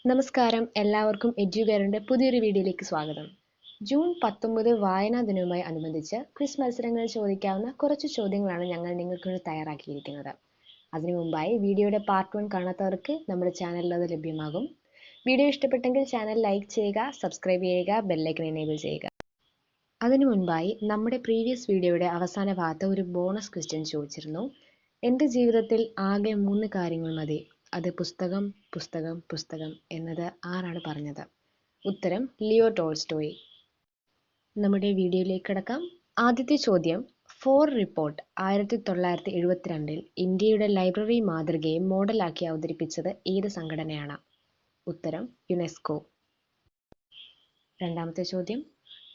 നമസ്കാരം, എല്ലാവർക്കും എഡ്യൂകെയറിന്റെ പുതിയൊരു വീഡിയോയിലേക്ക് സ്വാഗതം. ജൂൺ 19 വായനാ ദിനവുമായി അനുബന്ധിച്ച് ക്വിസ് മത്സരങ്ങളിൽ ചോദിക്കാവുന്ന കുറച്ച് ചോദ്യങ്ങളാണ് ഞങ്ങൾ നിങ്ങൾക്ക് തയ്യാറാക്കിയിരിക്കുന്നത്. അതിനു മുമ്പായി വീഡിയോയുടെ പാർട്ട് 1 കാണാത്തവർക്ക് നമ്മുടെ ചാനലിൽ അത് ലഭ്യമാകും. വീഡിയോ ഇഷ്ടപ്പെട്ടെങ്കിൽ ചാനൽ ലൈക്ക് ചെയ്യുക, സബ്സ്ക്രൈബ് ചെയ്യുക, ബെല്ലൈക്കൺ എനേബിൾ ചെയ്യുക. അതിനു മുൻപായി നമ്മുടെ പ്രീവിയസ് വീഡിയോയുടെ അവസാന ഭാഗത്ത് ഒരു ബോണസ് ക്വസ്റ്റ്യൻ ചോദിച്ചിരുന്നു. എൻ്റെ ജീവിതത്തിൽ ആകെ 3 കാര്യങ്ങൾ മതി, അത് പുസ്തകം, പുസ്തകം, പുസ്തകം എന്നത് ആരാണ് പറഞ്ഞത്? ഉത്തരം ലിയോ ടോൾസ്റ്റോയ്. നമ്മുടെ വീഡിയോയിലേക്ക് കടക്കാം. ആദ്യത്തെ ചോദ്യം, ഫോർ റിപ്പോർട്ട് 1972 ഇന്ത്യയുടെ ലൈബ്രറി മാതൃകയെ മോഡലാക്കി അവതരിപ്പിച്ചത് ഏത് സംഘടനയാണ്? ഉത്തരം യുനെസ്കോ. രണ്ടാമത്തെ ചോദ്യം,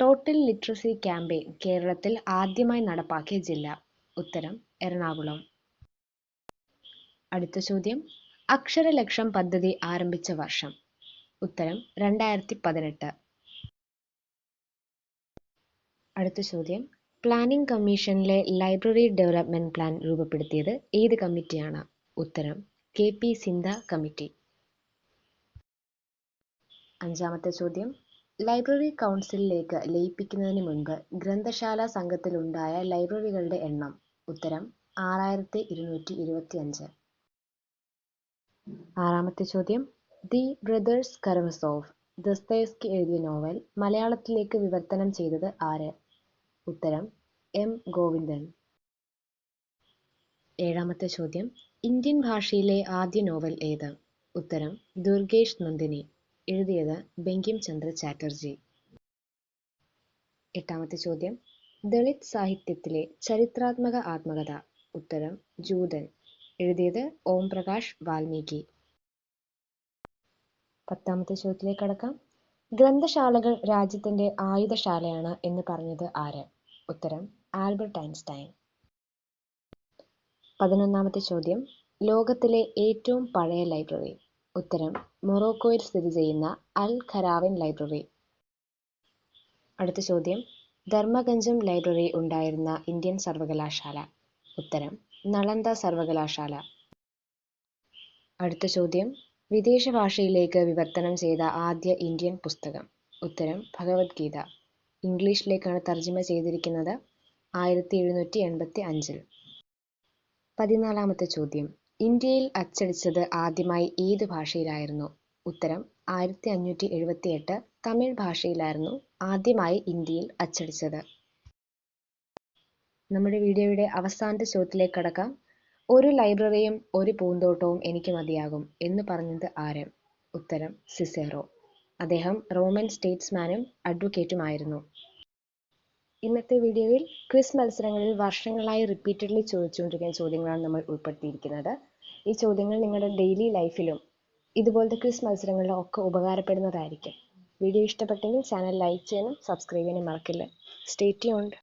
ടോട്ടൽ ലിറ്ററസി ക്യാമ്പയിൻ കേരളത്തിൽ ആദ്യമായി നടപ്പാക്കിയ ജില്ല? ഉത്തരം എറണാകുളം. അടുത്ത ചോദ്യം, അക്ഷരലക്ഷം പദ്ധതി ആരംഭിച്ച വർഷം? ഉത്തരം 2018. അടുത്ത ചോദ്യം, പ്ലാനിംഗ് കമ്മീഷനിലെ ലൈബ്രറി ഡെവലപ്മെന്റ് പ്ലാൻ രൂപപ്പെടുത്തിയത് ഏത് കമ്മിറ്റിയാണ്? ഉത്തരം KP സിന്ധ കമ്മിറ്റി. അഞ്ചാമത്തെ ചോദ്യം, ലൈബ്രറി കൗൺസിലിലേക്ക് ലയിപ്പിക്കുന്നതിന് മുൻപ് ഗ്രന്ഥശാല സംഘത്തിലുണ്ടായ ലൈബ്രറികളുടെ എണ്ണം? ഉത്തരം 6225. ആറാമത്തെ ചോദ്യം, ദി ബ്രദേഴ്സ് കരമസോവ് ദസ്തയേവ്സ്കി എഴുതിയ നോവൽ മലയാളത്തിലേക്ക് വിവർത്തനം ചെയ്തത് ആര്? ഉത്തരം M. ഗോവിന്ദൻ. ഏഴാമത്തെ ചോദ്യം, ഇന്ത്യൻ ഭാഷയിലെ ആദ്യ നോവൽ ഏത്? ഉത്തരം ദുർഗേഷ് നന്ദിനി, എഴുതിയത് ബങ്കിം ചന്ദ്ര ചാറ്റർജി. എട്ടാമത്തെ ചോദ്യം, ദളിത് സാഹിത്യത്തിലെ ചരിത്രാത്മക ആത്മകഥ? ഉത്തരം ജൂതൻ, എഴുതിയത് ഓം പ്രകാശ് വാൽമീകി. പത്താമത്തെ ചോദ്യത്തിലേക്ക് കടക്കാം. ഗ്രന്ഥശാലകൾ രാജ്യത്തിന്റെ ആയുധശാലയാണ് എന്ന് പറഞ്ഞത് ആര്? ഉത്തരം ആൽബർട്ട് ഐൻസ്റ്റൈൻ. 11ാമത്തെ ചോദ്യം, ലോകത്തിലെ ഏറ്റവും പഴയ ലൈബ്രറി? ഉത്തരം മൊറോക്കോയിൽ സ്ഥിതി ചെയ്യുന്ന അൽ ഖരാവിൻ ലൈബ്രറി. അടുത്ത ചോദ്യം, ധർമ്മഗഞ്ചം ലൈബ്രറി ഉണ്ടായിരുന്ന ഇന്ത്യൻ സർവകലാശാല? ഉത്തരം നളന്ദ സർവകലാശാല. അടുത്ത ചോദ്യം, വിദേശ ഭാഷയിലേക്ക് വിവർത്തനം ചെയ്ത ആദ്യ ഇന്ത്യൻ പുസ്തകം? ഉത്തരം ഭഗവത്ഗീത, ഇംഗ്ലീഷിലേക്കാണ് തർജ്ജിമ ചെയ്തിരിക്കുന്നത് 1785. 14ാമത്തെ ചോദ്യം, ഇന്ത്യയിൽ അച്ചടിച്ചത് ആദ്യമായി ഏത് ഭാഷയിലായിരുന്നു? ഉത്തരം 1578 തമിഴ് ഭാഷയിലായിരുന്നു ആദ്യമായി ഇന്ത്യയിൽ അച്ചടിച്ചത്. നമ്മുടെ വീഡിയോയുടെ അവസാനത്തെ ചോദ്യത്തിലേക്ക് കടക്കാം. ഒരു ലൈബ്രറിയും ഒരു പൂന്തോട്ടവും എനിക്ക് മതിയാകും എന്ന് പറഞ്ഞത് ആര്? ഉത്തരം സിസേറോ, അദ്ദേഹം റോമൻ സ്റ്റേറ്റ്സ്മാനും അഡ്വക്കേറ്റുമായിരുന്നു. ഇന്നത്തെ വീഡിയോയിൽ ക്വിസ് മത്സരങ്ങളിൽ വർഷങ്ങളായി റിപ്പീറ്റഡ്ലി ചോദിച്ചുകൊണ്ടിരിക്കുന്ന ചോദ്യങ്ങളാണ് നമ്മൾ ഉൾപ്പെടുത്തിയിരിക്കുന്നത്. ഈ ചോദ്യങ്ങൾ നിങ്ങളുടെ ഡെയിലി ലൈഫിലും ഇതുപോലത്തെ ക്വിസ് മത്സരങ്ങളിലും ഒക്കെ ഉപകാരപ്പെടുന്നതായിരിക്കും. വീഡിയോ ഇഷ്ടപ്പെട്ടെങ്കിൽ ചാനൽ ലൈക്ക് ചെയ്യാനും സബ്സ്ക്രൈബ് ചെയ്യാനും മറക്കില്ല. Stay tuned.